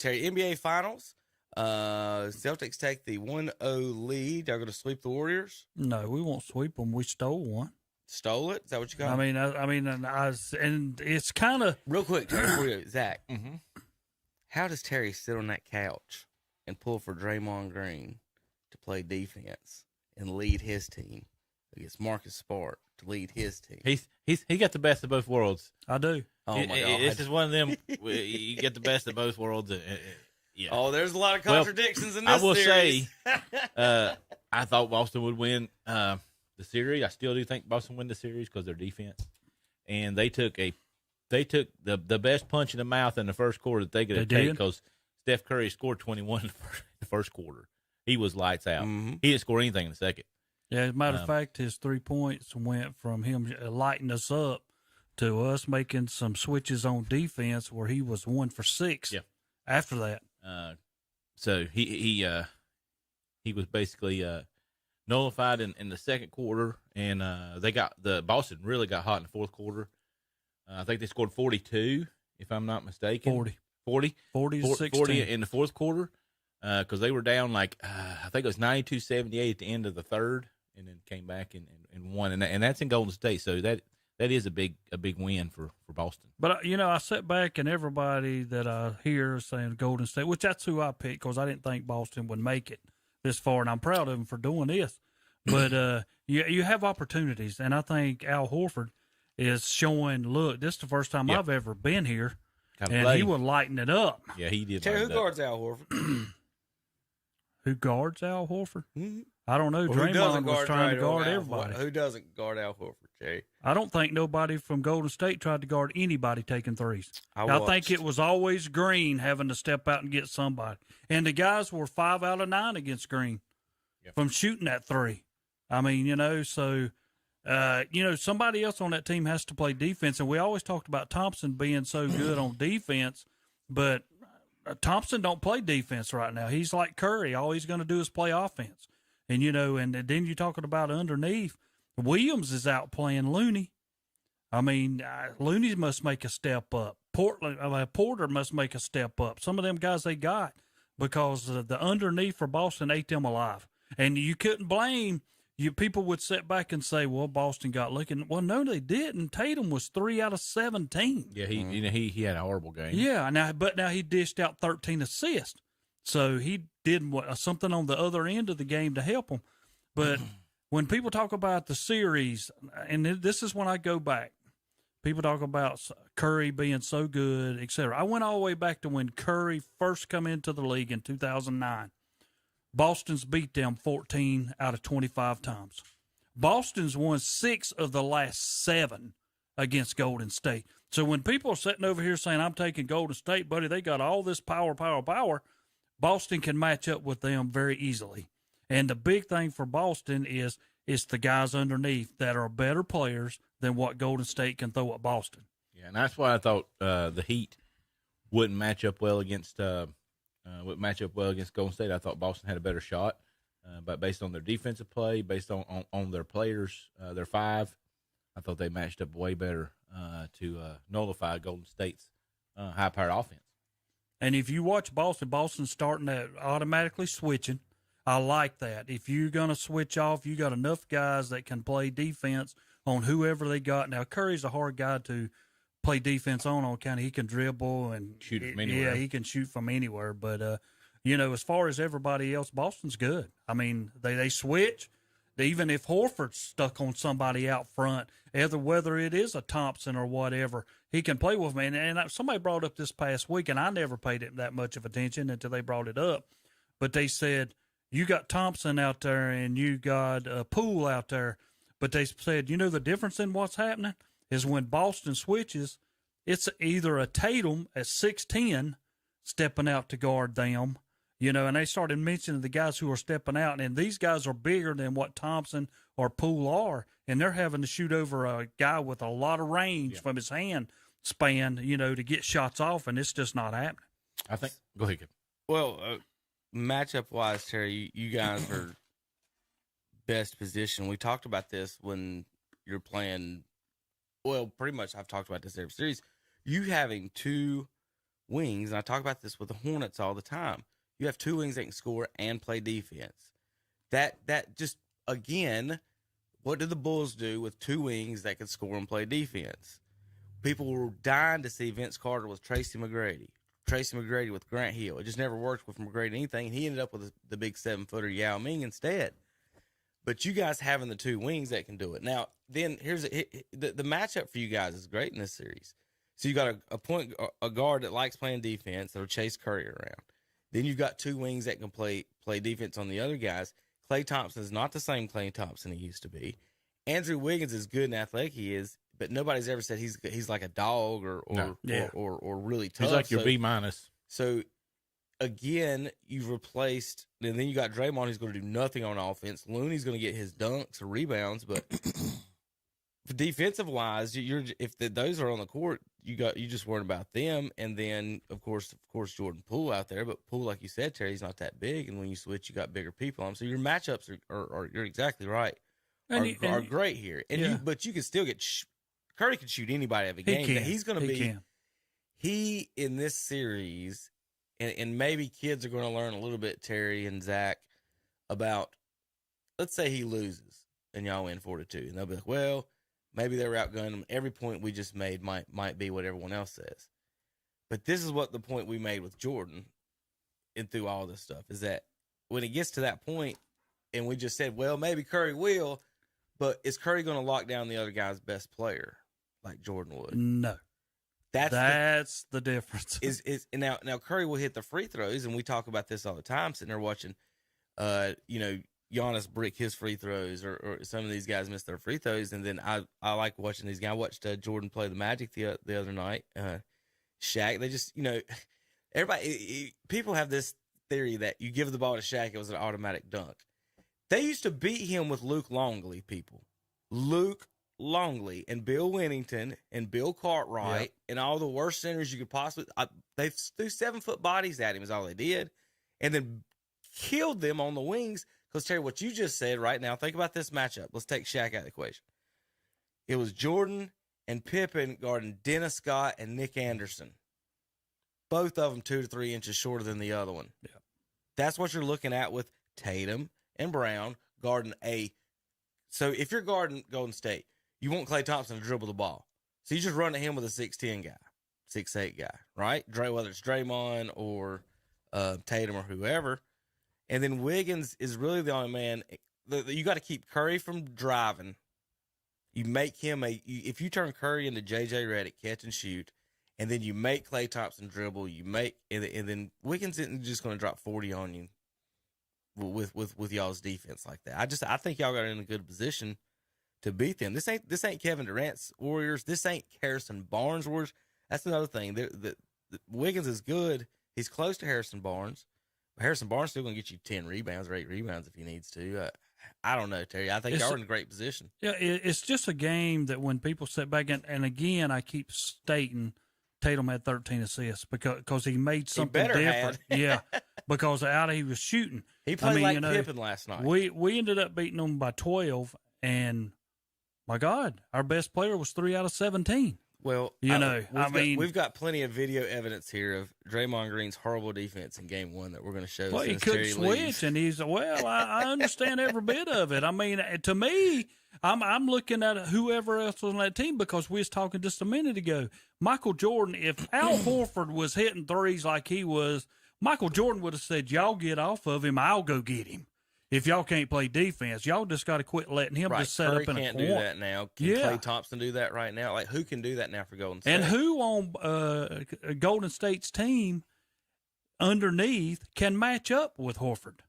Terry, NBA Finals. Celtics take the 1-0 lead. They're going to sweep the Warriors. No, we won't sweep them. We stole one. Stole it? Is that what you got? And it's kind of real quick, Terry, before you, Zach. Mm-hmm. How does Terry sit on that couch and pull for Draymond Green to play defense and lead his team against Marcus Smart to lead his team? He got the best of both worlds. I do. Oh my God! This is one of them. You get the best of both worlds. Yeah. Oh, there's a lot of contradictions in this. I will series. say, I thought Boston would win the series. I still do think Boston win the series because their defense, and they took the best punch in the mouth in the first quarter that they could have taken because Steph Curry scored 21 in the first quarter. He was lights out. Mm-hmm. He didn't score anything in the second. Yeah, as a matter of fact, his 3 points went from him lighting us up to us making some switches on defense where he was 1 for 6. Yeah. After that. So he was basically nullified in the second quarter, and Boston really got hot in the fourth quarter. I think they scored 42, if I'm not mistaken. 40 to 16. 40 in the fourth quarter, because they were down I think it was 92-78 at the end of the third, and then came back and won, and that's in Golden State. So that is a big win for Boston. But, I sit back and everybody that I hear is saying Golden State, which that's who I picked because I didn't think Boston would make it this far, and I'm proud of them for doing this. But you have opportunities, and I think Al Horford is showing, look, this is the first time I've ever been here, and he was lighting it up. Yeah, he did. Terry, who guards Al Horford? Who guards Al Horford? Mm-hmm. I don't know. Draymond was trying to guard everybody. Who doesn't guard Al Horford, Terry? I don't think nobody from Golden State tried to guard anybody taking threes. I think it was always Green having to step out and get somebody. And the guys were 5 out of 9 against Green from shooting that three. I mean, so, somebody else on that team has to play defense. And we always talked about Thompson being so good on defense, but Thompson don't play defense right now. He's like Curry. All he's going to do is play offense. And, and then you're talking about underneath. Williams is out playing Looney. I mean, Looney must make a step up. Porter must make a step up. Some of them guys they got because the underneath for Boston ate them alive. And you couldn't blame you. People would sit back and say, well, Boston got looking. Well, no, they didn't. Tatum was 3 out of 17. Yeah, he had a horrible game. Yeah, but now he dished out 13 assists. So he did something on the other end of the game to help him. But when people talk about the series, and this is when I go back, people talk about Curry being so good, etc. I went all the way back to when Curry first come into the league in 2009. Boston's beat them 14 out of 25 times. Boston's won 6 of the last 7 against Golden State. So when people are sitting over here saying, I'm taking Golden State, buddy, they got all this power, Boston can match up with them very easily. And the big thing for Boston is it's the guys underneath that are better players than what Golden State can throw at Boston. Yeah, and that's why I thought the Heat wouldn't match up well against Golden State. I thought Boston had a better shot, but based on their defensive play, based on their players, their 5, I thought they matched up way better to nullify Golden State's high-powered offense. And if you watch Boston's starting to automatically switching. I like that. If you're going to switch off, you got enough guys that can play defense on whoever they got. Now, Curry's a hard guy to play defense on account he can dribble and shoot from anywhere. Yeah, he can shoot from anywhere. But, as far as everybody else, Boston's good. I mean, they switch. Even if Horford's stuck on somebody out front, whether it is a Thompson or whatever, he can play with them. And somebody brought up this past week, and I never paid it that much of attention until they brought it up. But they said, you got Thompson out there and you got Poole out there. But they said, the difference in what's happening is when Boston switches, it's either a Tatum at 6'10" stepping out to guard them, and they started mentioning the guys who are stepping out, and these guys are bigger than what Thompson or Poole are, and they're having to shoot over a guy with a lot of range from his hand span, to get shots off, and it's just not happening. I think. Go ahead, Kip. Well, matchup-wise, Terry, you guys are best position. We talked about this when you're playing. Well, pretty much I've talked about this every series. You having 2 wings, and I talk about this with the Hornets all the time. You have 2 wings that can score and play defense. That just, again, what did the Bulls do with 2 wings that could score and play defense? People were dying to see Vince Carter with Tracy McGrady with Grant Hill. It just never worked with McGrady anything, and he ended up with the big 7-footer Yao Ming instead. But you guys having the 2 wings that can do it. Now, then here's the matchup for you guys is great in this series. So you got a guard that likes playing defense that'll chase Curry around. Then you've got 2 wings that can play defense on the other guys. Klay Thompson is not the same Klay Thompson he used to be. Andrew Wiggins is good and athletic he is, but nobody's ever said he's like a dog or really tough. He's like your B-. So again, you've replaced, and then you got Draymond who's going to do nothing on offense. Looney's going to get his dunks or rebounds, but defensive wise, if those are on the court, you just worried about them, and then of course Jordan Poole out there. But Poole, like you said, Terry, he's not that big, and when you switch, you got bigger people on him. So your matchups are you're exactly right. Are great here, but you can still get Curry can shoot anybody out of a game. He's going to be he in this series, and maybe kids are going to learn a little bit, Terry and Zach, about, let's say he loses and y'all win 4-2, and they'll be like, well, maybe they were outgunning him. Every point we just made might be what everyone else says, but this is what the point we made with Jordan, and through all this stuff, is that when it gets to that point, and we just said, well, maybe Curry will. But is Curry going to lock down the other guy's best player like Jordan would? No. That's the difference. Now Curry will hit the free throws, and we talk about this all the time, sitting there watching, Giannis brick his free throws, or some of these guys miss their free throws, and then I like watching these guys. I watched Jordan play the Magic the other night. Shaq, they just, people have this theory that you give the ball to Shaq, it was an automatic dunk. They used to beat him with Luke Longley, people. Luke Longley and Bill Winnington and Bill Cartwright and all the worst centers you could possibly. They threw 7-foot bodies at him is all they did, and then killed them on the wings. Because, Terry, what you just said right now, think about this matchup. Let's take Shaq out of the equation. It was Jordan and Pippen guarding Dennis Scott and Nick Anderson. Both of them 2 to 3 inches shorter than the other one. Yeah. That's what you're looking at with Tatum and Brown guarding so if you're guarding Golden State, you want Klay Thompson to dribble the ball. So you just run at him with a 6'10" guy, 6'8" guy, right? Whether it's Draymond or Tatum or whoever. And then Wiggins is really the only man. You got to keep Curry from driving. You make him if you turn Curry into J.J. Redick, catch and shoot, and then you make Klay Thompson dribble, and then Wiggins isn't just going to drop 40 on you with y'all's defense like that. I think y'all got in a good position to beat them. This ain't Kevin Durant's Warriors. This ain't Harrison Barnes' Warriors. That's another thing. The Wiggins is good. He's close to Harrison Barnes. But Harrison Barnes still gonna get you 10 rebounds or 8 rebounds if he needs to. I don't know, Terry. I think y'all are in a great position. Yeah, it's just a game that when people sit back and again, I keep stating Tatum had 13 assists because he made something different. Yeah, because of how he was shooting. He played Pippen last night. We ended up beating them by 12, and my God, our best player was 3 out of 17. Well, we've got plenty of video evidence here of Draymond Green's horrible defense in Game 1 that we're going to show. Well, he couldn't switch, and I understand every bit of it. I mean, to me, I'm looking at whoever else was on that team because we was talking just a minute ago. Michael Jordan, if Al Horford was hitting threes like he was, Michael Jordan would have said, y'all get off of him, I'll go get him. If y'all can't play defense, y'all just got to quit letting him just set Curry up in a corner. Can't do that now. Can Klay Thompson do that right now? Like, who can do that now for Golden State? And who on Golden State's team underneath can match up with Horford?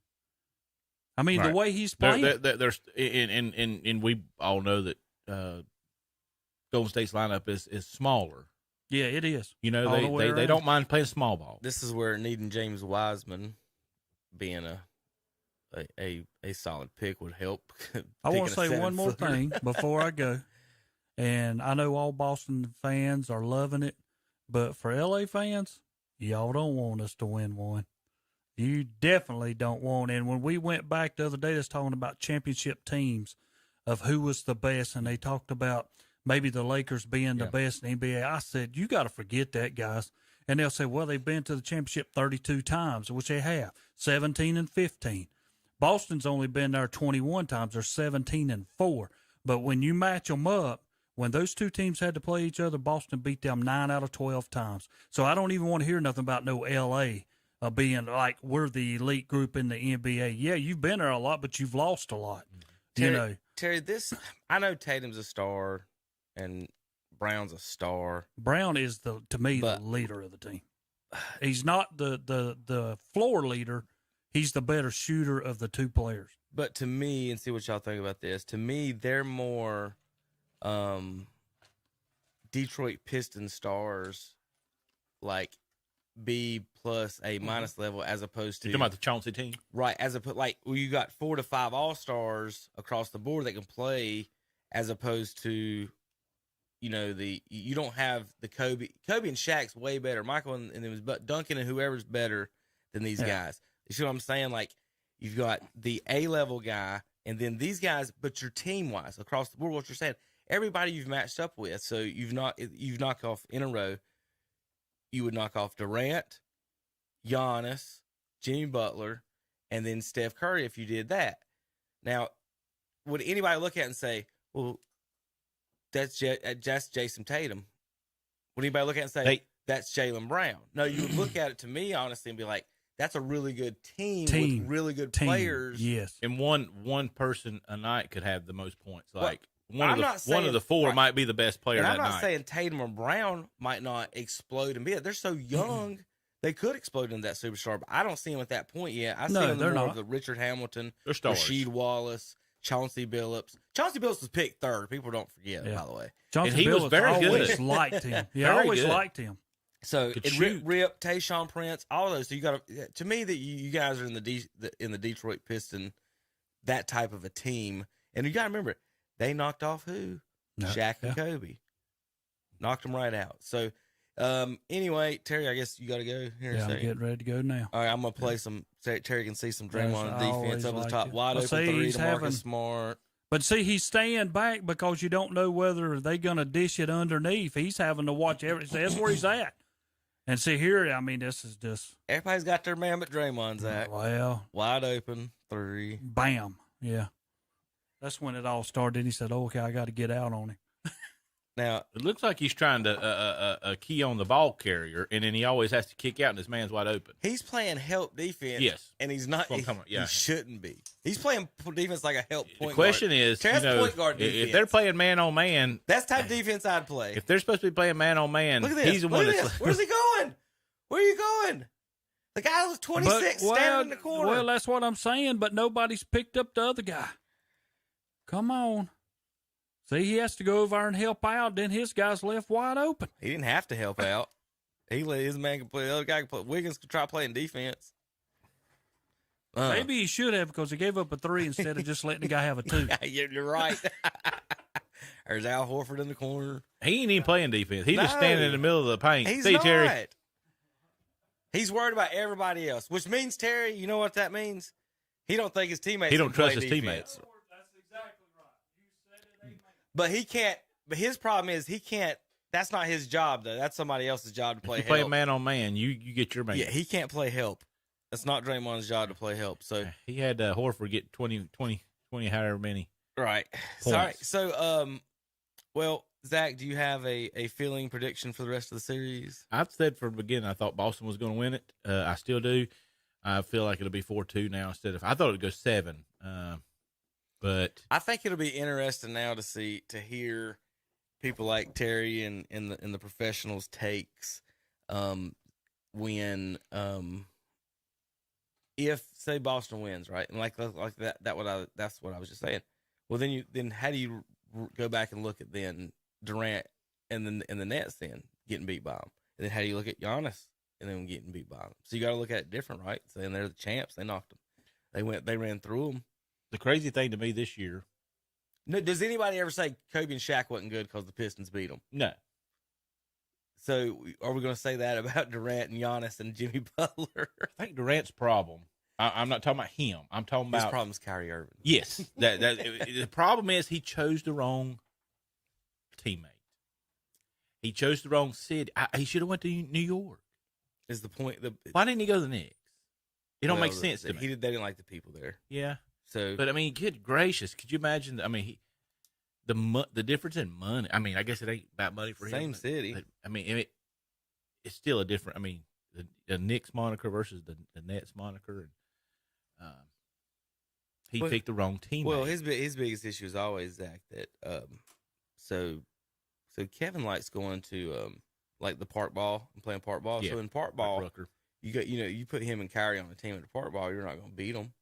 I mean, the way he's playing. There's and we all know that Golden State's lineup is smaller. Yeah, it is. They don't mind playing small ball. This is where needing James Wiseman being a solid pick would help. I want to say one more thing before I go. And I know all Boston fans are loving it, but for LA fans, y'all don't want us to win one. You definitely don't want. And when we went back the other day, just talking about championship teams of who was the best, and they talked about maybe the Lakers being the best in the NBA. I said, you got to forget that, guys. and they'll say, well, they've been to the championship 32 times, which they have, 17 and 15. Boston's only been there 21 times. They're 17 and 4. But when you match them up, when those two teams had to play each other, Boston beat them 9 out of 12 times. So I don't even want to hear nothing about no L.A. Being like we're the elite group in the NBA. Yeah, you've been there a lot, but you've lost a lot. Terry, I know Tatum's a star and Brown's a star. Brown is the leader of the team. He's not the floor leader. He's the better shooter of the two players. But to me, and see what y'all think about this, to me, they're more Detroit Pistons stars, like B plus A minus level, as opposed to you're talking about the Chauncey team, right? You got 4 to 5 all stars across the board that can play, as opposed to, you don't have the Kobe and Shaq's way better. Michael and it was Duncan and whoever's better than these guys. You see what I'm saying? Like you've got the A level guy, and then these guys, but your team wise across the board, what you're saying, everybody you've matched up with. So you've knocked off in a row. You would knock off Durant, Giannis, Jimmy Butler, and then Steph Curry if you did that. Now, would anybody look at it and say, well, that's Jason Tatum? Would anybody look at it and say, that's Jaylen Brown? No, you would look at it, to me, honestly, and be like, that's a really good team with really good players. Yes. And one person a night could have the most points. Like one of the four might be the best player that night. I'm not saying Tatum or Brown might not explode and be it. They're so young, they could explode into that superstar. But I don't see them at that point yet. I see them more of the Richard Hamilton, Rasheed Wallace, Chauncey Billups. Chauncey Billups was picked third. People don't forget, by the way. Chauncey Billups was very always liked him. Yeah, I always liked him. So Rip, Tayshaun Prince, all of those. So you got to me that you guys are in the Detroit Piston, that type of a team, and you got to remember they knocked off who? No. Shaq and Kobe, knocked them right out. So anyway, Terry, I guess you got to go here. Yeah, I'm getting ready to go now. All right, I'm gonna play some. Terry can see some Draymond defense over the top, wide open three to Marcus Smart. But see, he's staying back because you don't know whether they're gonna dish it underneath. He's having to watch everything. That's where he's at. And see here, I mean, this is just everybody's got their man, but Draymond's at. Well, wide open three, bam, yeah. That's when it all started. He said, "Oh, okay, I got to get out on him." Now it looks like he's trying to key on the ball carrier, and then he always has to kick out, and his man's wide open. He's playing help defense, yes, and he's not. He shouldn't be. He's playing defense like a help point guard. The question is, point guard defense. If they're playing man on man, that's the type of defense I'd play. If they're supposed to be playing man on man, look at this. He's the one that's. Where's he going? Where are you going? The guy was 26 standing in the corner. Well, that's what I'm saying, but nobody's picked up the other guy. Come on. See, he has to go over and help out. Then his guy's left wide open. He didn't have to help out. He let his man can play. The other guy can play. Wiggins could try playing defense. Maybe he should have, because he gave up a 3 instead of just letting the guy have a 2. You're right. There's Al Horford in the corner. He ain't even playing defense. He's just standing in the middle of the paint. He's See, not. Terry. He's worried about everybody else, which means, Terry, you know what that means? He don't think his teammates. He don't trust his defense. Teammates. That's exactly right. You said it. But he can't. But his problem is he can't. That's not his job, though. That's somebody else's job to play. If you play man on man, you get your man. Yeah, he can't play help. That's not Draymond's job to play help. So he had Horford get 20, however many. Right. Sorry. So, well, Zach, do you have a feeling prediction for the rest of the series? I've said from the beginning I thought Boston was going to win it. I still do. I feel like it'll be 4-2 now instead of. I thought it would go 7. But I think it'll be interesting now to hear people like Terry and the professionals' takes when if say Boston wins, right, and like that that's what I was just saying. Well, then how do you go back and look at then Durant and the Nets then getting beat by them, and then how do you look at Giannis and then getting beat by them? So you got to look at it different, right? Saying they're the champs, they knocked them, they ran through them. The crazy thing to me this year. No, does anybody ever say Kobe and Shaq wasn't good because the Pistons beat them? No. So are we going to say that about Durant and Giannis and Jimmy Butler? I think Durant's problem. I'm not talking about him. I'm talking about his problem is Kyrie Irving. Yes, the problem is he chose the wrong teammate. He chose the wrong city. He should have went to New York. Is the point? Why didn't he go to the Knicks? It don't make sense to me. They didn't like the people there. Yeah. So, but I mean, good gracious, could you imagine? I mean, the difference in money. I mean, I guess it ain't about money for him. Same city. But, I mean, it's still a different. I mean, the Knicks moniker versus the Nets moniker, and he picked the wrong team. Well, his biggest issue is always, Zach, that so Kevin likes going to like the park ball and playing park ball. Yeah, so in park ball, Rucker. you put him and Kyrie on a team at the park ball, you're not going to beat them.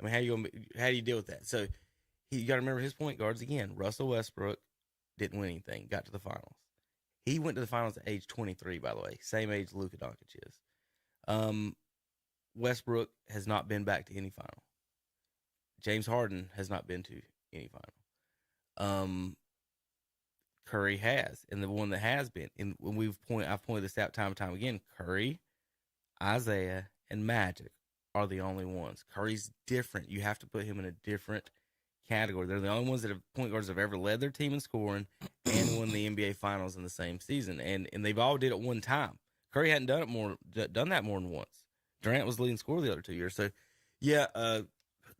I mean, how do you deal with that? So you got to remember his point guards again. Russell Westbrook didn't win anything, got to the finals. He went to the finals at age 23, by the way, same age Luka Doncic is. Westbrook has not been back to any final. James Harden has not been to any final. Curry has, and the one that has been, and when I've pointed this out time and time again. Curry, Isaiah, and Magic are the only ones. Curry's different. You have to put him in a different category. They're the only ones that have point guards that have ever led their team in scoring and won the NBA Finals in the same season, and they've all did it one time. Curry hadn't done that more than once. Durant was leading scorer the other 2 years. So, yeah,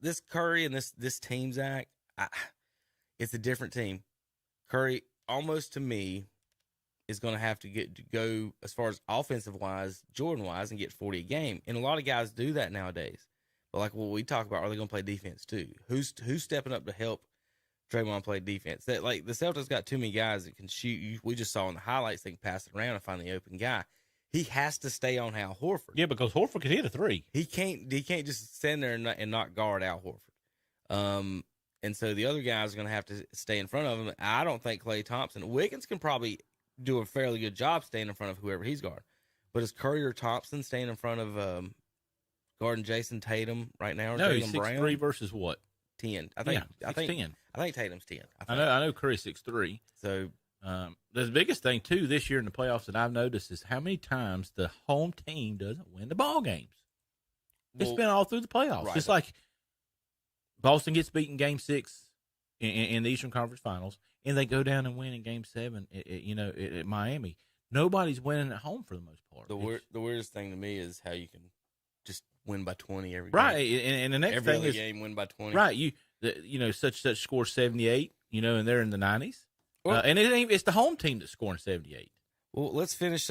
this Curry and this team, Zach, it's a different team. Curry, almost to me, is going to have to go as far as offensive wise, Jordan wise, and get 40 a game. And a lot of guys do that nowadays. But like what we talk about, are they going to play defense too? Who's stepping up to help Draymond play defense? That, like, the Celtics got too many guys that can shoot. We just saw in the highlights they can pass it around and find the open guy. He has to stay on Al Horford. Yeah, because Horford can hit a three. He can't just stand there and not guard Al Horford. And so the other guys are going to have to stay in front of him. I don't think Klay Thompson. Wiggins can probably do a fairly good job staying in front of whoever he's guarding. But is Curry or Thompson staying in front of guarding Jason Tatum right now? Or No, Tatum he's Brown? 6'3" versus what? 10. I think 10. I think Tatum's 10. I know Curry's 6'3". So the biggest thing too this year in the playoffs that I've noticed is how many times the home team doesn't win the ball games. It's been all through the playoffs. Right. It's like Boston gets beaten Game 6 in the Eastern Conference Finals, and they go down and win in Game 7. At Miami, nobody's winning at home for the most part. The weirdest thing to me is how you can just win by 20 every right. game. And the next every thing other is game win by 20. right. Such score 78. And they're in the 90s. Well, and it's the home team that's scoring 78. Well, let's finish.